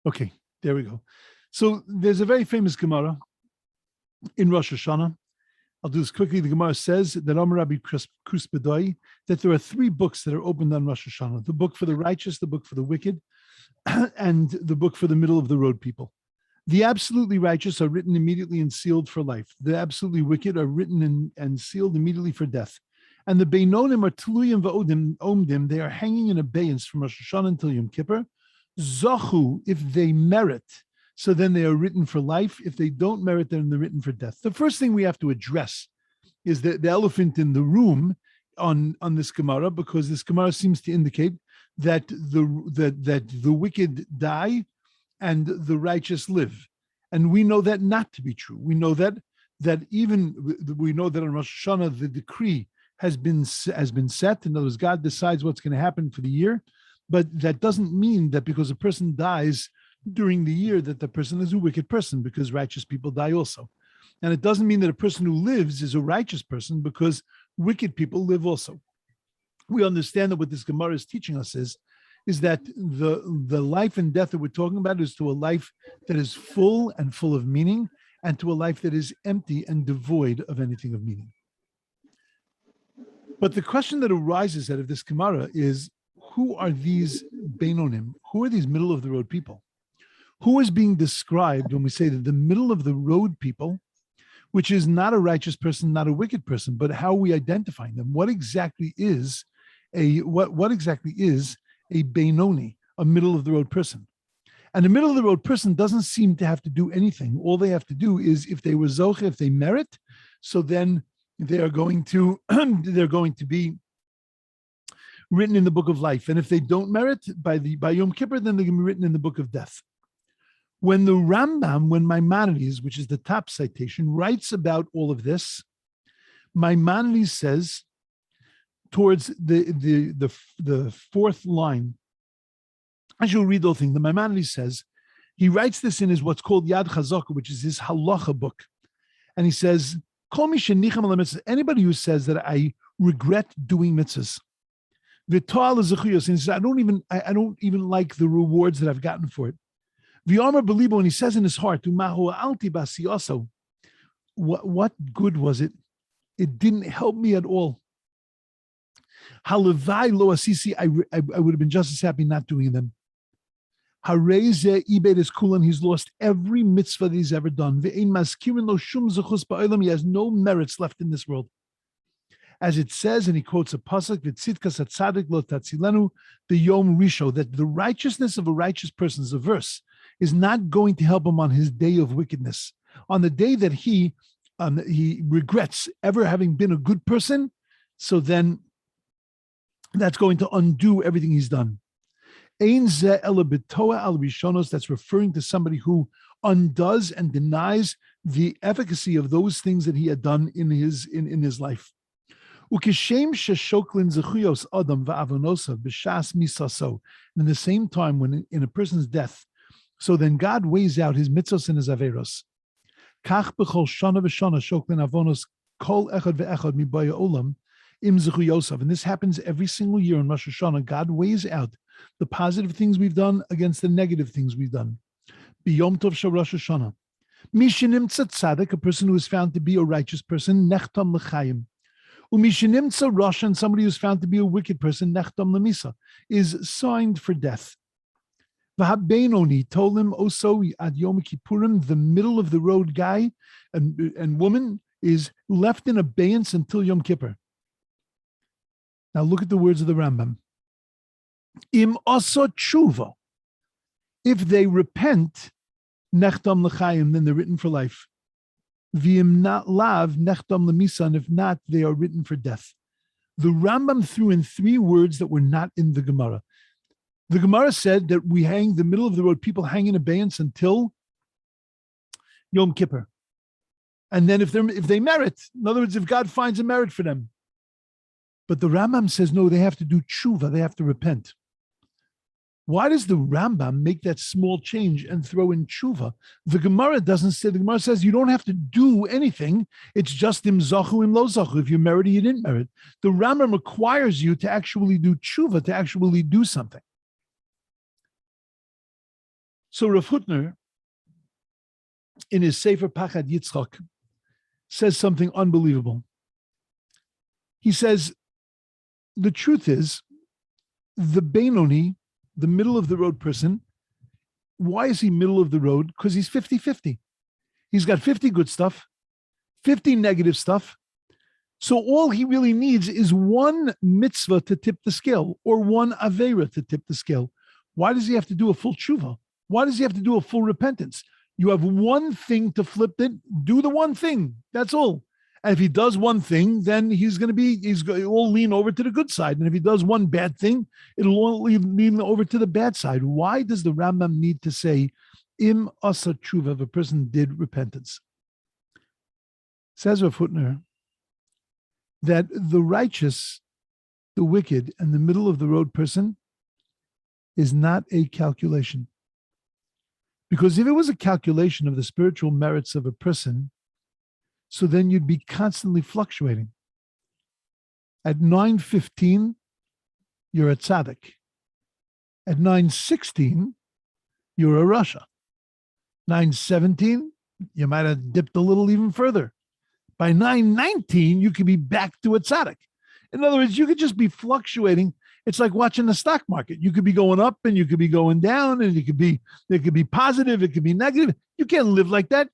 Okay, there we go. So there's a very famous Gemara in Rosh Hashana. I'll do this quickly. The Gemara says that Rabbi that there are three books that are opened on Rosh Hashana: the book for the righteous, the book for the wicked, and the book for the middle of the road people. The absolutely righteous are written immediately and sealed for life. The absolutely wicked are written and sealed immediately for death. And the Beinonim are Tuluyim va'odim omdim. They are hanging in abeyance from Rosh Hashanah until Yom Kippur. Zachu, if they merit, so then they are written for life. If they don't merit, then they're written for death. The first thing we have to address is the elephant in the room on this Gemara, because this Gemara seems to indicate that the wicked die and the righteous live. And we know that not to be true. We know that on Rosh Hashanah the decree has been set. In other words, God decides what's going to happen for the year, but that doesn't mean that because a person dies during the year that the person is a wicked person, because righteous people die also. And it doesn't mean that a person who lives is a righteous person, because wicked people live also. We understand that what this Gemara is teaching us is that the life and death that we're talking about is to a life that is full and full of meaning, and to a life that is empty and devoid of anything of meaning. But the question that arises out of this Gemara is, who are these Beinonim? Who are these middle of the road people? Who is being described when we say that the middle of the road people, which is not a righteous person, not a wicked person, but how are we identifying them? What exactly is a Beinoni, a middle of the road person? And a middle of the road person doesn't seem to have to do anything. All they have to do is, if they were zoche, if they merit, so then they are going to be written in the book of life. And if they don't merit by Yom Kippur, then they're going to be written in the book of death. When the Rambam, when Maimonides, which is the top citation, writes about all of this, Maimonides says, towards the fourth line, as you'll read the whole thing, the Maimonides says, he writes this in his what's called Yad Chazaka, which is his halacha book. And he says, anybody who says that I regret doing mitzvahs, and he says, I don't even like the rewards that I've gotten for it. When he says in his heart, what good was it? It didn't help me at all. I would have been just as happy not doing them. He's lost every mitzvah that he's ever done. He has no merits left in this world. As it says, and he quotes a pasuk, the Yom Risho, that the righteousness of a righteous person, is a verse, is not going to help him on his day of wickedness. On the day that he regrets ever having been a good person, so then that's going to undo everything he's done. That's referring to somebody who undoes and denies the efficacy of those things that he had done in his life. And in the same time, when in a person's death, so then God weighs out his mitzvos and his averos. And this happens every single year in Rosh Hashanah. God weighs out the positive things we've done against the negative things we've done. B'Yom Tov Shel Rosh Hashanah, Mishinimtza Tzadik, a person who is found to be a righteous person, Nechtam L'Chaim. Umishinimtza Rosh, and somebody who is found to be a wicked person, Nechtam L'Misa, is signed for death. Beinoni told him also at Yom Kippurim, the middle of the road guy and woman is left in abeyance until Yom Kippur. Now look at the words of the Rambam. Im oso tshuva, if they repent, nechtam l'chaim, then they're written for life. V'im not lav, nechtam l'misa, and if not, they are written for death. The Rambam threw in three words that were not in the Gemara. The Gemara said that we hang the middle of the road, people hang in abeyance until Yom Kippur. And then if they merit, in other words, if God finds a merit for them. But the Rambam says, no, they have to do tshuva, they have to repent. Why does the Rambam make that small change and throw in tshuva? The Gemara doesn't say, the Gemara says you don't have to do anything. It's just im zachu, im lo zachu. If you merit, you didn't merit. The Rambam requires you to actually do tshuva, to actually do something. So Rav Hutner, in his Sefer Pachad Yitzchak, says something unbelievable. He says, the truth is, the Beinoni, the middle of the road person, why is he middle of the road? Because he's 50-50. He's got 50 good stuff, 50 negative stuff. So all he really needs is one mitzvah to tip the scale, or one avera to tip the scale. Why does he have to do a full tshuva? Why does he have to do a full repentance? You have one thing to flip it, do the one thing. That's all. And if he does one thing, then it'll lean over to the good side. And if he does one bad thing, it'll only lean over to the bad side. Why does the Rambam need to say, im asa tshuva, if a person did repentance? Says Rav Hutner that the righteous, the wicked, and the middle of the road person is not a calculation. Because if it was a calculation of the spiritual merits of a person, so then you'd be constantly fluctuating. At 9:15, you're a tzaddik. At 9:16, you're a rasha. 9:17, you might have dipped a little even further. By 9:19, you could be back to a tzaddik. In other words, you could just be fluctuating. It's like watching the stock market. You could be going up and you could be going down, and it could be positive, it could be negative. You can't live like that.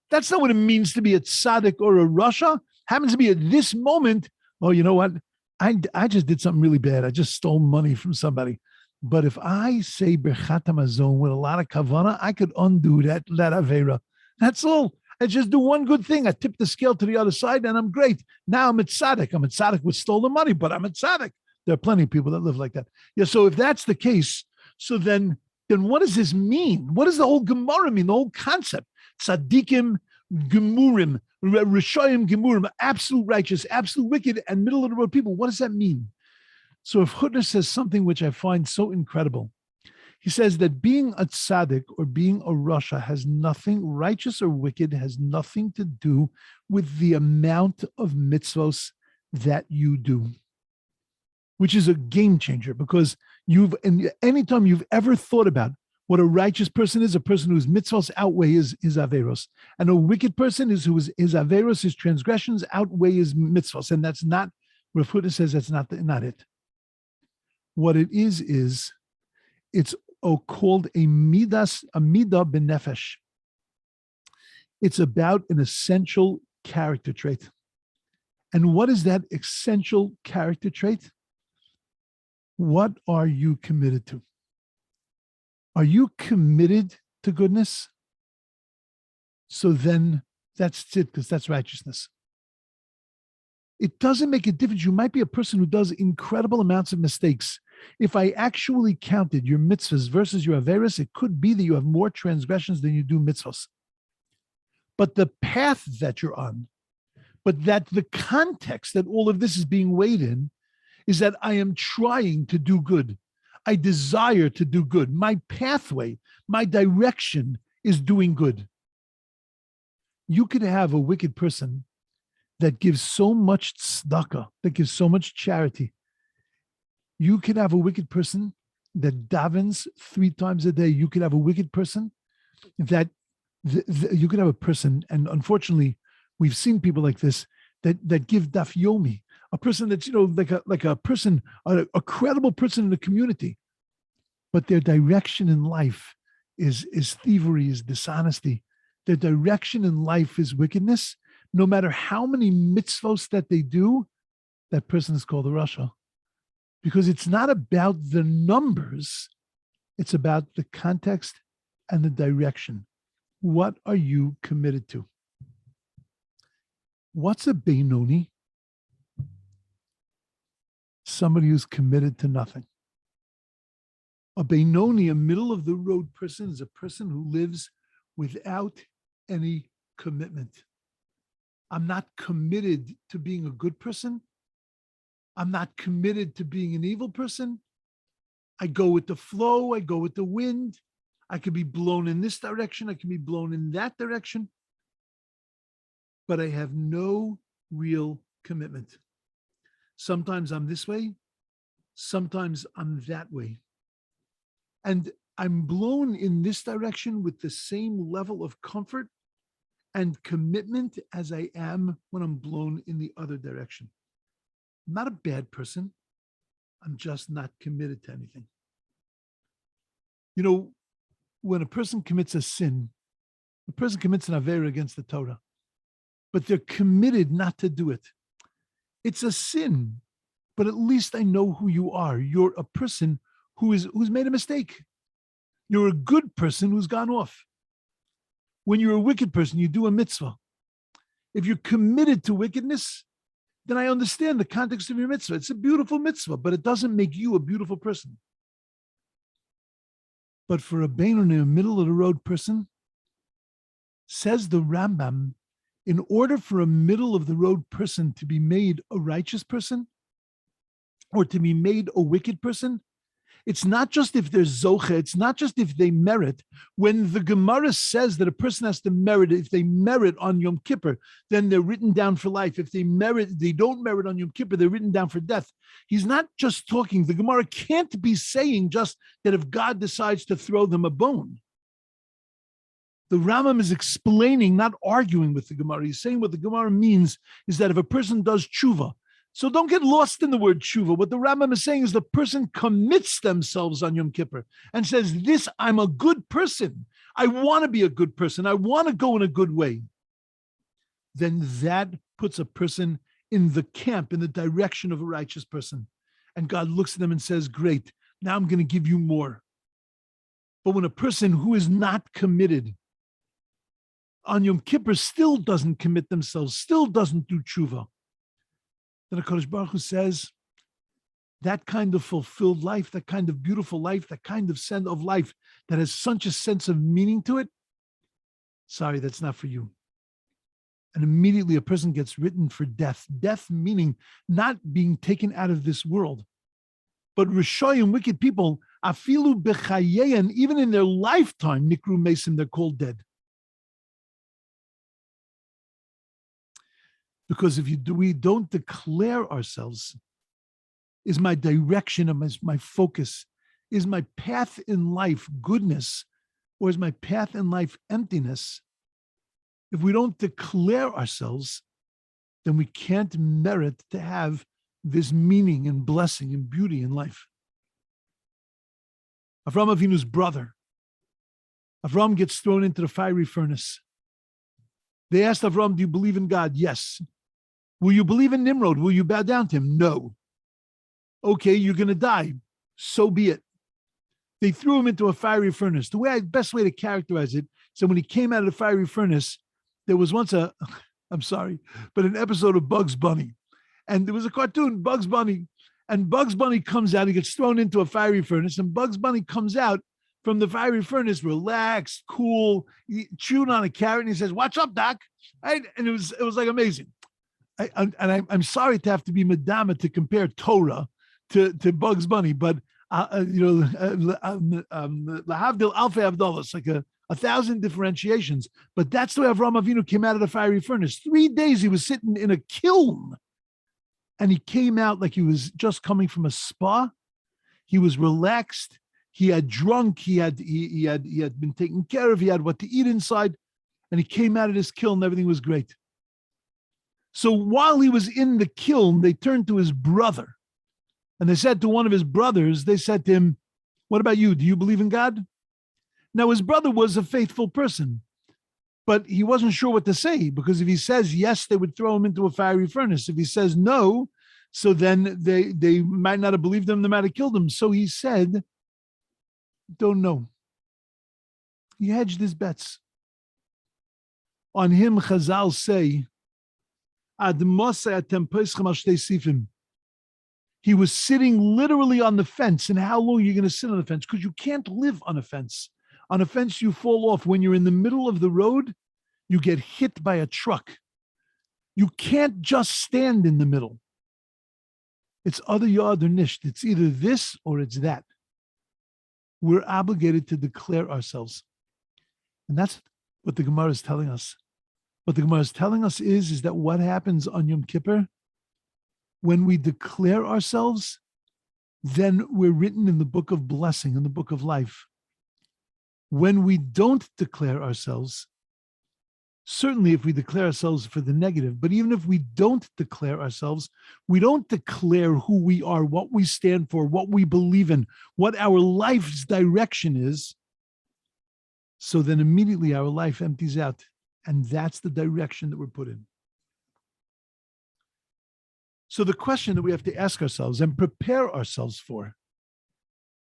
That's not what it means to be a tzaddik or a rasha. Happens to be at this moment, oh, you know what? I just did something really bad. I just stole money from somebody. But if I say Birchat Hamazon with a lot of kavanah, I could undo that avera. That's all. I just do one good thing. I tip the scale to the other side, and I'm great. Now I'm a tzaddik. I'm a tzaddik with stolen money, but I'm a tzaddik. There are plenty of people that live like that. Yeah, so if that's the case, so then what does this mean? What does the whole Gemara mean, the whole concept? Tzaddikim, Gemurim, Rishayim, Gemurim, absolute righteous, absolute wicked, and middle of the road people. What does that mean? So if Hutner says something which I find so incredible, he says that being a tzaddik or being a rasha has nothing, righteous or wicked, has nothing to do with the amount of mitzvos that you do, which is a game changer, because anytime you've ever thought about what a righteous person is, a person whose mitzvos outweigh his averos, and a wicked person is his averos, his transgressions outweigh his mitzvos, and that's not, Rav Hutner says that's not it. What it is it's called a midah benefesh. It's about an essential character trait. And what is that essential character trait? What are you committed to? Are you committed to goodness? So then that's it, because that's righteousness. It doesn't make a difference. You might be a person who does incredible amounts of mistakes. If I actually counted your mitzvahs versus your averis, it could be that you have more transgressions than you do mitzvahs. But the path that you're on, but that the context that all of this is being weighed in, is that I am trying to do good. I desire to do good. My pathway, my direction is doing good. You could have a wicked person that gives so much tzedakah, that gives so much charity. You could have a wicked person that davens 3 times a day. You could have a wicked person that you could have a person, and unfortunately, we've seen people like this that give daf yomi, a person that's like a person, a credible person in the community, but their direction in life is thievery, is dishonesty. Their direction in life is wickedness. No matter how many mitzvos that they do, that person is called a rasha. Because it's not about the numbers, it's about the context and the direction. What are you committed to? What's a Beinoni? Somebody who's committed to nothing. A Beinoni, a middle of the road person, is a person who lives without any commitment. I'm not committed to being a good person. I'm not committed to being an evil person. I go with the flow. I go with the wind. I could be blown in this direction. I can be blown in that direction. But I have no real commitment. Sometimes I'm this way. Sometimes I'm that way. And I'm blown in this direction with the same level of comfort and commitment as I am when I'm blown in the other direction. I'm not a bad person. I'm just not committed to anything. You know, when a person commits a sin, a person commits an avera against the Torah, but they're committed not to do it. It's a sin, but at least I know who you are. You're a person who's made a mistake. You're a good person who's gone off. When you're a wicked person, you do a mitzvah. If you're committed to wickedness, then I understand the context of your mitzvah. It's a beautiful mitzvah, but it doesn't make you a beautiful person. But for a Beinoni, a middle-of-the-road person, says the Rambam, in order for a middle-of-the-road person to be made a righteous person or to be made a wicked person, it's not just if they're zoche, it's not just if they merit. When the Gemara says that a person has to merit, if they merit on Yom Kippur, then they're written down for life. If they don't merit on Yom Kippur, they're written down for death. He's not just talking, the Gemara can't be saying just that if God decides to throw them a bone. The Rambam is explaining, not arguing with the Gemara. He's saying what the Gemara means is that if a person does tshuva, so don't get lost in the word tshuva. What the Rambam is saying is the person commits themselves on Yom Kippur and says, I'm a good person. I want to be a good person. I want to go in a good way. Then that puts a person in the camp, in the direction of a righteous person. And God looks at them and says, great, now I'm going to give you more. But when a person who is not committed on Yom Kippur still doesn't commit themselves, still doesn't do tshuva, then HaKadosh Baruch Hu says, that kind of fulfilled life, that kind of beautiful life, that kind of sense of life that has such a sense of meaning to it, sorry, that's not for you. And immediately a person gets written for death. Death meaning not being taken out of this world. But Rishoyim, wicked people, afilu bechayein, even in their lifetime, nikru mesim, they're called dead. Because if we don't declare ourselves, is my direction, is my focus, is my path in life goodness, or is my path in life emptiness? If we don't declare ourselves, then we can't merit to have this meaning and blessing and beauty in life. Avraham Avinu's brother, Avraham gets thrown into the fiery furnace. They asked Avraham, do you believe in God? Yes. Will you believe in Nimrod? Will you bow down to him? No. Okay, you're going to die. So be it. They threw him into a fiery furnace. The best way to characterize it, so when he came out of the fiery furnace, there was once an episode of Bugs Bunny. And there was a cartoon, Bugs Bunny. And Bugs Bunny comes out, he gets thrown into a fiery furnace, and Bugs Bunny comes out from the fiery furnace, relaxed, cool, chewing on a carrot, and he says, "Watch up, Doc." Right? And it was like amazing. I'm sorry to have to be Madama to compare Torah to Bugs Bunny, but Lahavdil Alfei Abdullah, like a 1,000 differentiations. But that's the way Avraham Avinu came out of the fiery furnace. 3 days he was sitting in a kiln, and he came out like he was just coming from a spa. He was relaxed. He had drunk. He had been taken care of. He had what to eat inside, and he came out of this kiln. Everything was great. So while he was in the kiln, they turned to his brother, and they said to one of his brothers, they said to him, "What about you? Do you believe in God?" Now, his brother was a faithful person, but he wasn't sure what to say, because if he says yes, they would throw him into a fiery furnace. If he says no, so then they might not have believed him, they might have killed him. So he said, "Don't know." He hedged his bets. On him, Chazal say, he was sitting literally on the fence. And how long are you going to sit on the fence? Because you can't live on a fence. On a fence, you fall off. When you're in the middle of the road, you get hit by a truck. You can't just stand in the middle. It's other yard or nisht. It's either this or it's that. We're obligated to declare ourselves. And that's what the Gemara is telling us. What the Gemara is telling us is that what happens on Yom Kippur, when we declare ourselves, then we're written in the book of blessing, in the book of life. When we don't declare ourselves, certainly if we declare ourselves for the negative, but even if we don't declare ourselves, we don't declare who we are, what we stand for, what we believe in, what our life's direction is, so then immediately our life empties out. And that's the direction that we're put in. So the question that we have to ask ourselves and prepare ourselves for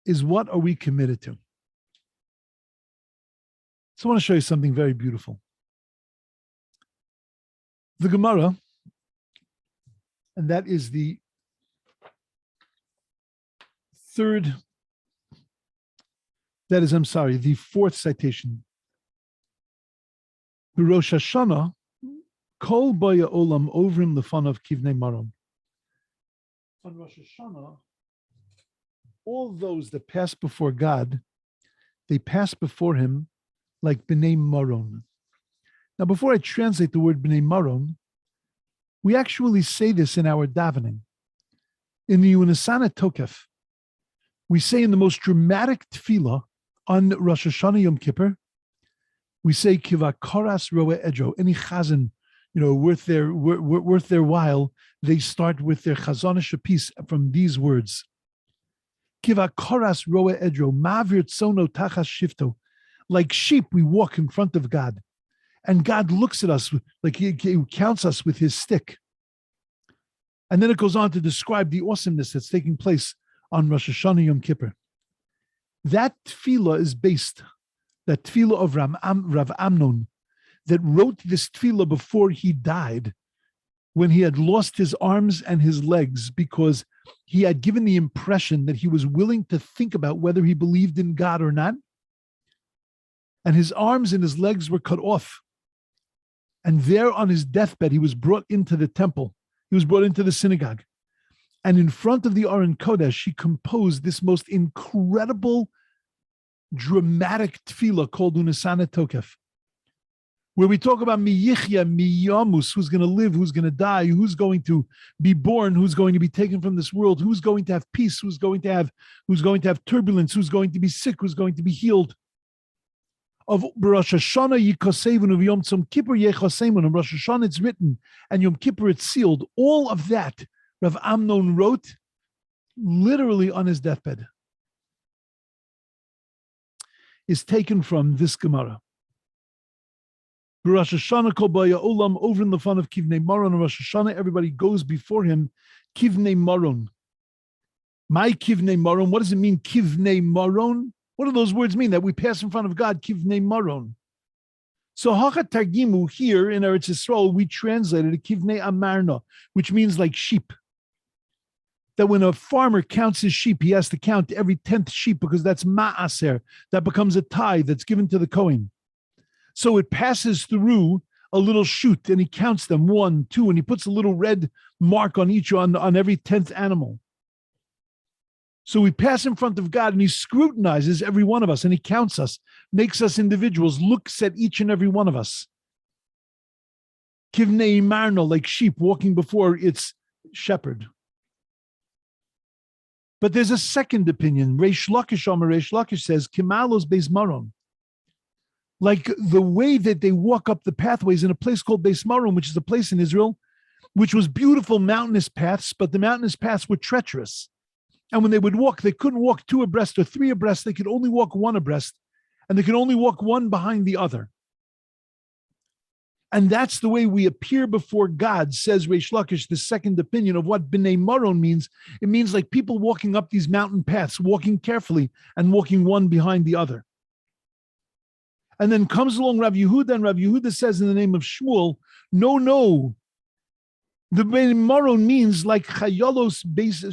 is, what are we committed to? So I want to show you something very beautiful. The Gemara, and that is the the fourth citation. The Rosh Hashana, Kol Baya Olam Ovrim Lefanav Kivnei Maron. On Rosh Hashana, all those that pass before God, they pass before him like Bnei Maron. Now, before I translate the word Bnei Maron, we actually say this in our davening. In the Hashana Tokef, we say in the most dramatic tefillah on Rosh Hashanah Yom Kippur, we say Kivakoras Roe Edro. Any chazan, worth their while, they start with their chazonish piece from these words. Kivakoras Roe Edro, Mavir Tsono Tachas Shifto. Like sheep, we walk in front of God. And God looks at us like he counts us with his stick. And then it goes on to describe the awesomeness that's taking place on Rosh Hashanah Yom Kippur. That tefillah is based, that tefillah of Rav Amnon, that wrote this tefillah before he died, when he had lost his arms and his legs, because he had given the impression that he was willing to think about whether he believed in God or not. And his arms and his legs were cut off. And there on his deathbed, he was brought into the temple. He was brought into the synagogue. And in front of the Aron Kodesh, he composed this most incredible, dramatic tefillah called Unasana Tokef, where we talk about Miyichya, Miyamus, who's going to live, who's going to die, who's going to be born, who's going to be taken from this world, who's going to have peace, who's going to have turbulence, who's going to be sick, who's going to be healed. Of Rosh Hashanah Yikosevun, of Yom Tzom Kippur Yechosemun, of Rosh Hashanah it's written, and Yom Kippur it's sealed. All of that Rav Amnon wrote literally on his deathbed, is taken from this Gemara. Rosh Hashanah Kol Baya Olam, over in the fun of Kivnei Maron. On Rosh Hashanah, everybody goes before him. Kivnei Maron. My Kivnei Maron. What does it mean, Kivnei Maron? What do those words mean? That we pass in front of God, Kivnei Maron. So Hacha Targimu here in Eretz Yisrael, we translated it Kivnei Amarna, which means like sheep. That when a farmer counts his sheep, he has to count every 10th sheep, because that's ma'aser. That becomes a tithe that's given to the Kohen. So it passes through a little chute, and he counts them 1, 2, and he puts a little red mark on each on every 10th animal. So we pass in front of God, and he scrutinizes every one of us, and he counts us, makes us individuals, looks at each and every one of us. Kivnei marno, like sheep walking before its shepherd. But there's a second opinion. Reish Lakish says, Kimalos Beis Maron. Like the way that they walk up the pathways in a place called Beis Maron, which is a place in Israel, which was beautiful mountainous paths, but the mountainous paths were treacherous. And when they would walk, they couldn't walk 2 abreast or 3 abreast. They could only walk 1 abreast, and they could only walk one behind the other. And that's the way we appear before God, says Reish Lakish, the second opinion of what Bnei Maron means. It means like people walking up these mountain paths, walking carefully and walking one behind the other. And then comes along Rav Yehuda, and Rav Yehuda says in the name of Shmuel, no. The Bnei Maron means like Chayalos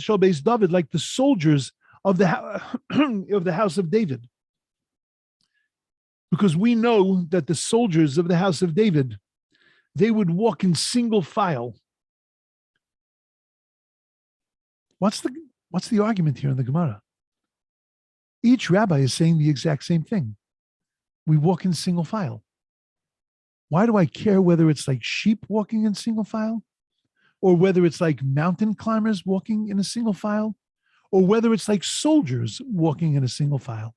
Shal Beis David, like the soldiers of the house of David. Because we know that the soldiers of the house of David, they would walk in single file. What's the argument here in the Gemara? Each rabbi is saying the exact same thing. We walk in single file. Why do I care whether it's like sheep walking in single file, or whether it's like mountain climbers walking in a single file, or whether it's like soldiers walking in a single file?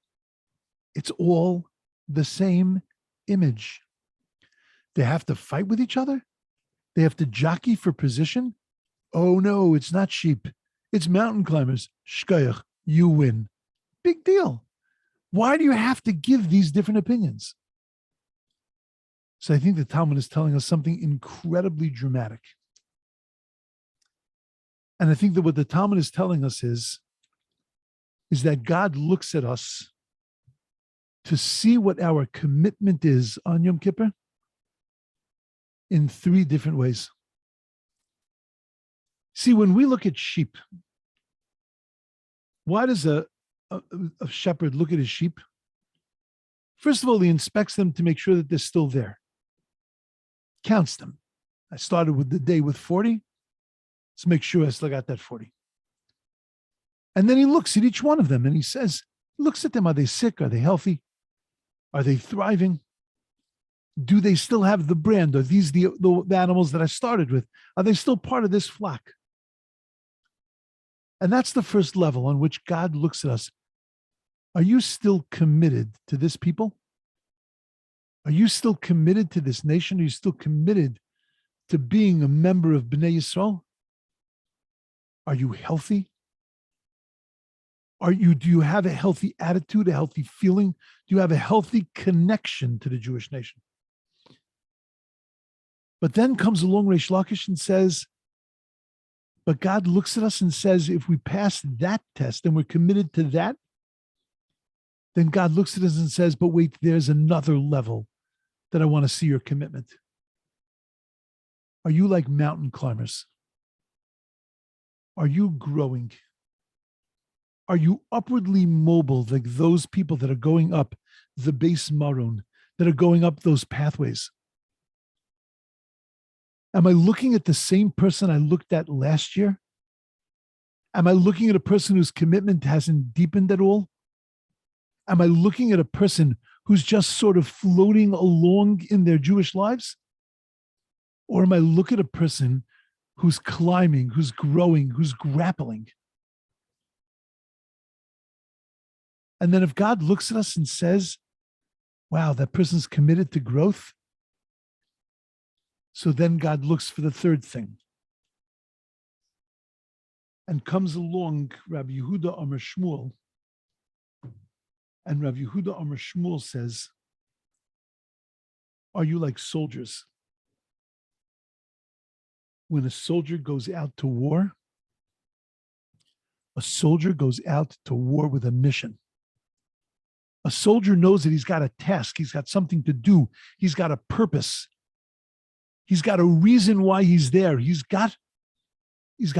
It's all the same image. They have to fight with each other? They have to jockey for position? Oh no, it's not sheep. It's mountain climbers. Shkoyach, you win. Big deal. Why do you have to give these different opinions? So I think the Talmud is telling us something incredibly dramatic. And I think that what the Talmud is telling us is that God looks at us to see what our commitment is on Yom Kippur in three different ways. See, when we look at sheep, why does a shepherd look at his sheep? First of all, he inspects them to make sure that they're still there. Counts them. I started with the day with 40. Let's make sure I still got that 40. And then he looks at each one of them and he says, looks at them. Are they sick? Are they healthy? Are they thriving? Do they still have the brand? Are these the animals that I started with? Are they still part of this flock? And that's the first level on which God looks at us. Are you still committed to this people? Are you still committed to this nation? Are you still committed to being a member of Bnei Yisrael? Are you healthy? Do you have a healthy attitude, a healthy feeling? Do you have a healthy connection to the Jewish nation? But then comes along Reish Lakish and says, but God looks at us and says, if we pass that test and we're committed to that, then God looks at us and says, but wait, there's another level that I want to see your commitment. Are you like mountain climbers? Are you growing? Are you upwardly mobile like those people that are going up the base maron, that are going up those pathways? Am I looking at the same person I looked at last year? Am I looking at a person whose commitment hasn't deepened at all? Am I looking at a person who's just sort of floating along in their Jewish lives? Or am I looking at a person who's climbing, who's growing, who's grappling? And then if God looks at us and says, wow, that person's committed to growth, so then God looks for the third thing. And comes along Rabbi Yehuda Amar Shmuel. And Rabbi Yehuda Amar Shmuel says, are you like soldiers? When a soldier goes out to war, a soldier goes out to war with a mission. A soldier knows that he's got a task, he's got something to do, he's got a purpose. He's got a reason why he's there. He's got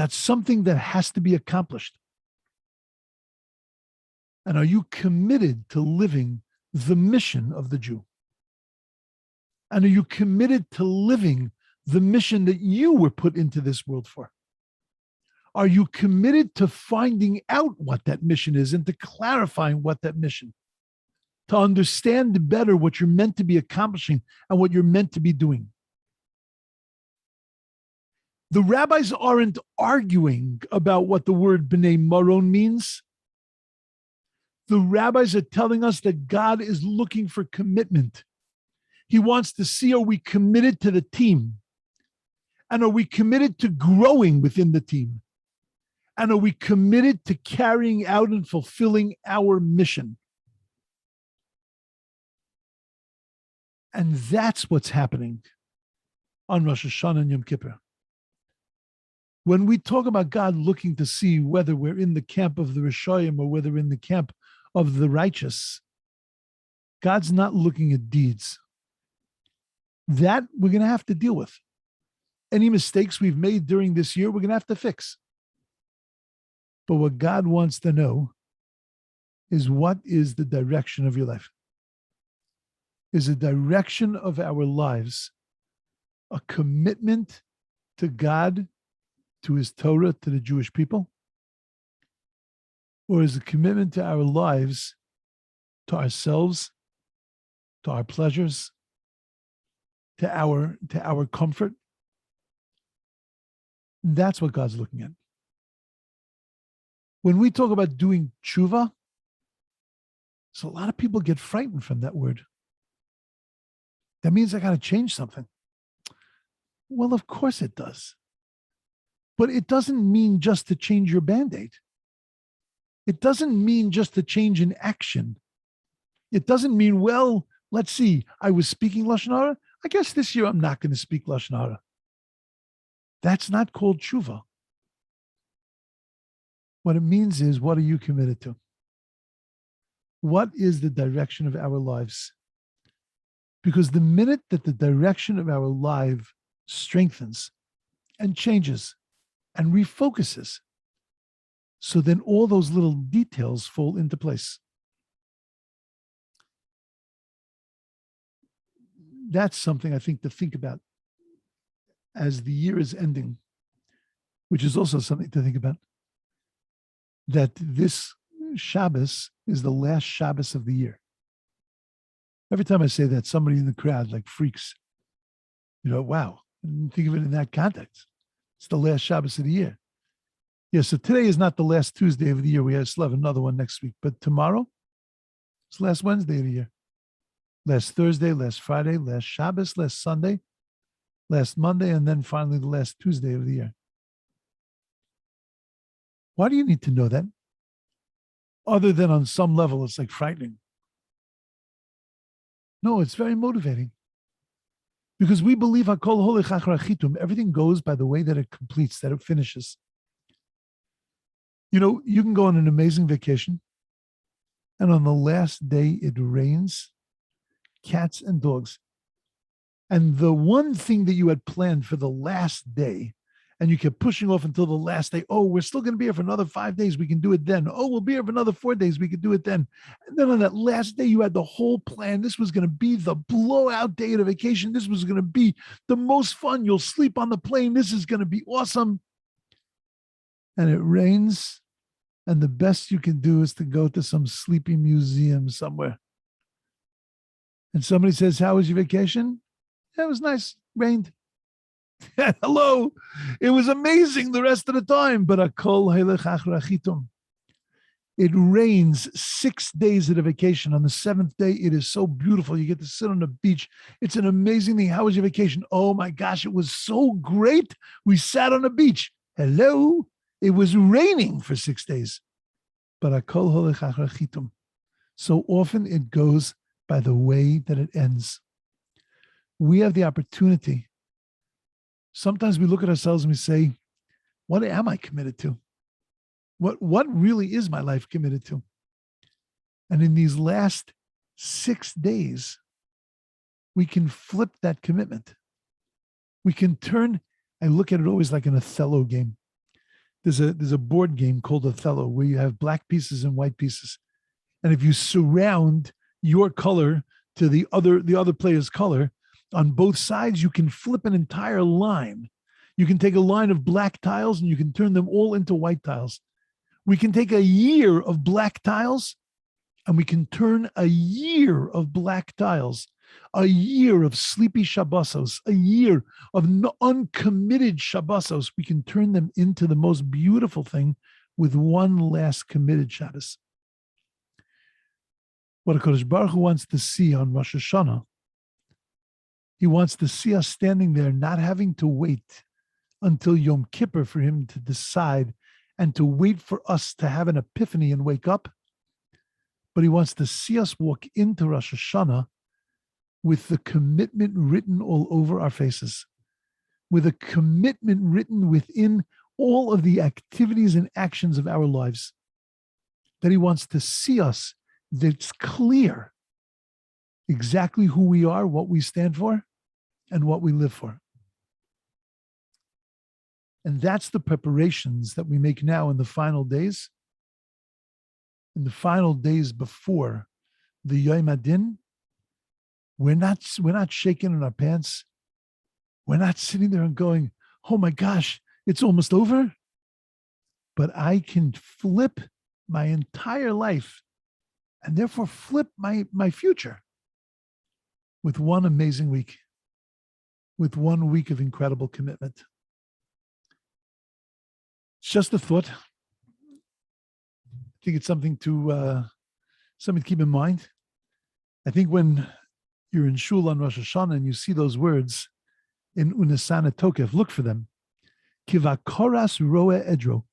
something that has to be accomplished. And are you committed to living the mission of the Jew? And are you committed to living the mission that you were put into this world for? Are you committed to finding out what that mission is and to clarifying what that mission, to understand better what you're meant to be accomplishing and what you're meant to be doing? The rabbis aren't arguing about what the word Bnei Maron means. The rabbis are telling us that God is looking for commitment. He wants to see, are we committed to the team? And are we committed to growing within the team? And are we committed to carrying out and fulfilling our mission? And that's what's happening on Rosh Hashanah and Yom Kippur. When we talk about God looking to see whether we're in the camp of the Rishayim or whether we're in the camp of the righteous, God's not looking at deeds. That we're going to have to deal with. Any mistakes we've made during this year, we're going to have to fix. But what God wants to know is, what is the direction of your life? Is the direction of our lives a commitment to God, to his Torah, to the Jewish people? Or is a commitment to our lives, to ourselves, to our pleasures, to our comfort? That's what God's looking at. When we talk about doing tshuva, so a lot of people get frightened from that word. That means I got to change something. Well, of course it does. But it doesn't mean just to change your Band-Aid. It doesn't mean just to change an action. It doesn't mean, well, let's see, I was speaking Lashon Hara. I guess this year I'm not going to speak Lashon Hara. That's not called tshuva. What it means is, what are you committed to? What is the direction of our lives? Because the minute that the direction of our life strengthens and changes and refocuses, so then all those little details fall into place. That's something I think to think about as the year is ending, which is also something to think about. That this Shabbos is the last Shabbos of the year. Every time I say that, somebody in the crowd like freaks. Wow, I didn't think of it in that context. It's the last Shabbos of the year. Yeah, so today is not the last Tuesday of the year. We still have another one next week. But tomorrow, it's the last Wednesday of the year. Last Thursday, last Friday, last Shabbos, last Sunday, last Monday, and then finally the last Tuesday of the year. Why do you need to know that? Other than on some level, it's like frightening. No, it's very motivating. Because we believe everything goes by the way that it completes, that it finishes. You can go on an amazing vacation, and on the last day it rains, cats and dogs. And the one thing that you had planned for the last day, and you kept pushing off until the last day, oh, we're still going to be here for another 5 days, we can do it then. Oh, we'll be here for another 4 days, we could do it then. And then on that last day, you had the whole plan. This was going to be the blowout day of the vacation. This was going to be the most fun. You'll sleep on the plane. This is going to be awesome. And it rains, and the best you can do is to go to some sleepy museum somewhere. And somebody says, how was your vacation? Yeah, it was nice. Rained. Hello. It was amazing the rest of the time, but it rains 6 days at a vacation. On the 7th day, it is so beautiful. You get to sit on the beach. It's an amazing thing. How was your vacation? Oh my gosh, it was so great. We sat on the beach. Hello. It was raining for 6 days. But so often it goes by the way that it ends. We have the opportunity. Sometimes we look at ourselves and we say, what am I committed to? What really is my life committed to? And in these last 6 days, we can flip that commitment. We can turn, I look at it always like an Othello game. There's a board game called Othello where you have black pieces and white pieces. And if you surround your color to the other player's color, on both sides, you can flip an entire line. You can take a line of black tiles and you can turn them all into white tiles. We can take a year of black tiles and we can turn a year of black tiles, a year of sleepy Shabbosos, a year of uncommitted Shabbosos. We can turn them into the most beautiful thing with one last committed Shabbos. What HaKadosh Baruch Hu wants to see on Rosh Hashanah, he wants to see us standing there, not having to wait until Yom Kippur for him to decide and to wait for us to have an epiphany and wake up. But he wants to see us walk into Rosh Hashanah with the commitment written all over our faces, with a commitment written within all of the activities and actions of our lives. That he wants to see us, that it's clear exactly who we are, what we stand for, and what we live for. And that's the preparations that we make now in the final days. In the final days before the Yom Hadin, we're not shaking in our pants. We're not sitting there and going, oh my gosh, it's almost over. But I can flip my entire life and therefore flip my future with one amazing week. With 1 week of incredible commitment. It's just a thought. I think it's something to keep in mind. I think when you're in shul on Rosh Hashanah and you see those words in Unisana Tokef, look for them. Kivakoras roe edro.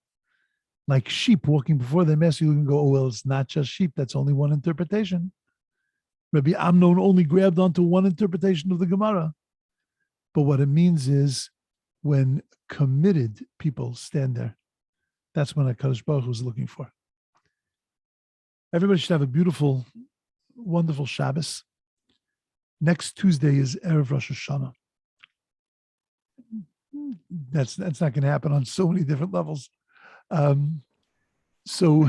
Like sheep walking before their master, you can go, oh, well, it's not just sheep. That's only one interpretation. Rabbi Amnon only grabbed onto one interpretation of the Gemara. But what it means is when committed people stand there, that's when HaKadosh Baruch Hu was looking for. Everybody should have a beautiful, wonderful Shabbos. Next Tuesday is Erev Rosh Hashanah. That's not going to happen on so many different levels. And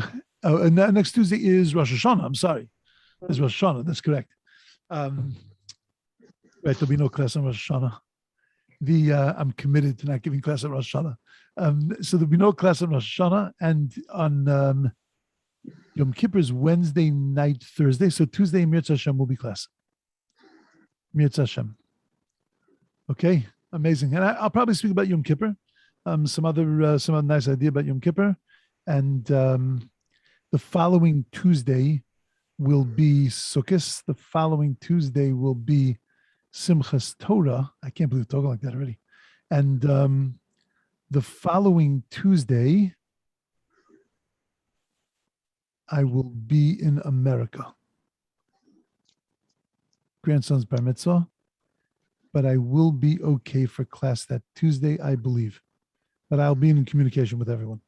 next Tuesday is Rosh Hashanah. I'm sorry. It's Rosh Hashanah. That's correct. Right, there'll be no class on Rosh Hashanah. I'm committed to not giving class on Rosh Hashanah. So there'll be no class on Rosh Hashanah. And on Yom Kippur is Wednesday night, Thursday. So Tuesday, Mirz Hashem will be class. Mirz Hashem. Okay, amazing. And I'll probably speak about Yom Kippur. Some other nice idea about Yom Kippur. And the following Tuesday will be Sukkot. The following Tuesday will be Simchas Torah. I can't believe we're talking like that already. And the following Tuesday, I will be in America. Grandson's bar mitzvah. But I will be okay for class that Tuesday, I believe. But I'll be in communication with everyone.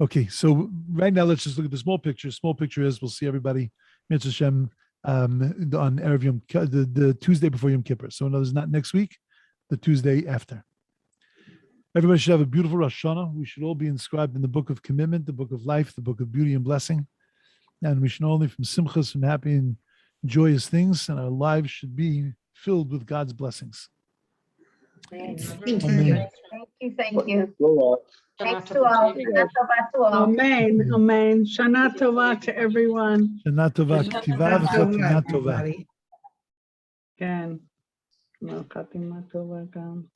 Okay, so right now let's just look at the small picture. Small picture is we'll see everybody, Mitzvah Hashem, on Erev Yom, the Tuesday before Yom Kippur. So in other words, not next week, the Tuesday after. Everybody should have a beautiful Rosh Hashanah. We should all be inscribed in the book of commitment, the book of life, the book of beauty and blessing. And we should only from simchas, from happy and joyous things, and our lives should be filled with God's blessings. Amen. Amen. Thank you. Thanks to all. Shana Tova to all. Amen. Amen. Shana Tova to everyone. Shana Tova, K'tiva v'Chatina Tova. Ken. Chatima Tova, Gam.